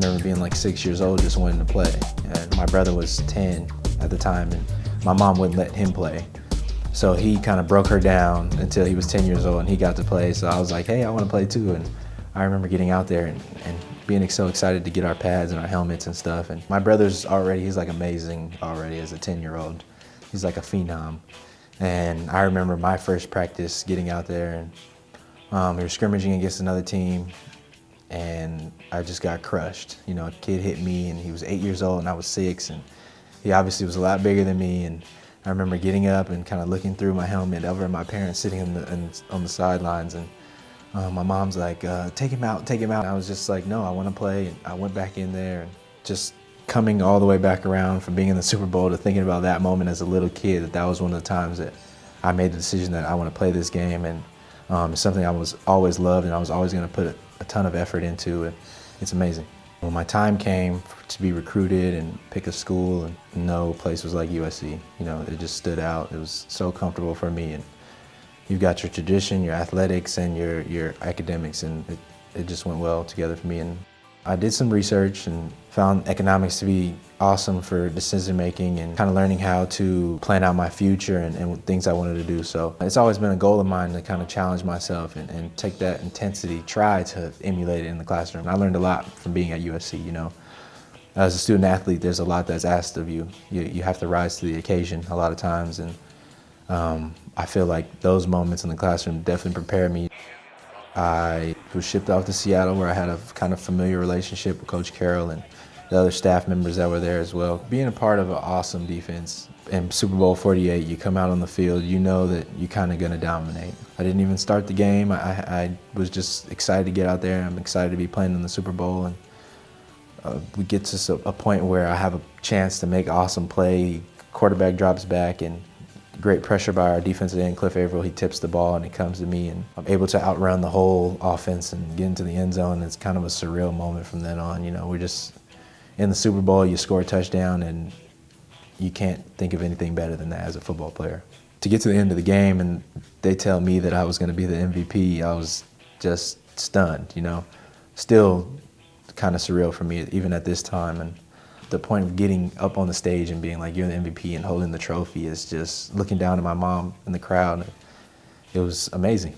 remember being like 6 years old just wanting to play. And my brother was 10 at the time, and my mom wouldn't let him play. So he kind of broke her down until he was 10 years old and he got to play. So I was like, hey, I want to play too. And I remember getting out there and being so excited to get our pads and our helmets and stuff. And my brother's he's like amazing already as a 10-year-old. He's like a phenom. And I remember my first practice getting out there, and we were scrimmaging against another team, and I just got crushed. You know, a kid hit me, and he was 8 years old and I was 6, and he obviously was a lot bigger than me. And I remember getting up and kind of looking through my helmet over at my parents sitting on the sidelines, and my mom's like, take him out, take him out. And I was just like, no, I want to play. And I went back in there, and just coming all the way back around from being in the Super Bowl to thinking about that moment as a little kid, that was one of the times that I made the decision that I want to play this game. And it's something I was always loved and I was always going to put a ton of effort into, and it's amazing. When my time came to be recruited and pick a school, and no place was like USC. You know, it just stood out. It was so comfortable for me, and you've got your tradition, your athletics, and your academics, and it just went well together for me. And I did some research and found economics to be awesome for decision making and kind of learning how to plan out my future and things I wanted to do. So it's always been a goal of mine to kind of challenge myself and take that intensity, try to emulate it in the classroom. I learned a lot from being at USC, you know. As a student athlete, there's a lot that's asked of you. You have to rise to the occasion a lot of times, and I feel like those moments in the classroom definitely prepared me. I was shipped off to Seattle, where I had a kind of familiar relationship with Coach Carroll and the other staff members that were there as well. Being a part of an awesome defense in Super Bowl XLVIII, you come out on the field, you know that you're kind of going to dominate. I didn't even start the game. I was just excited to get out there. I'm excited to be playing in the Super Bowl, and we get to a point where I have a chance to make an awesome play. Quarterback drops back, and great pressure by our defensive end, Cliff Averill. He tips the ball and it comes to me, and I'm able to outrun the whole offense and get into the end zone. It's kind of a surreal moment from then on. You know, we're just in the Super Bowl, you score a touchdown, and you can't think of anything better than that as a football player. To get to the end of the game and they tell me that I was going to be the MVP, I was just stunned, you know. Still kind of surreal for me even at this time. And the point of getting up on the stage and being like, you're the MVP, and holding the trophy, is just looking down at my mom in the crowd. It was amazing.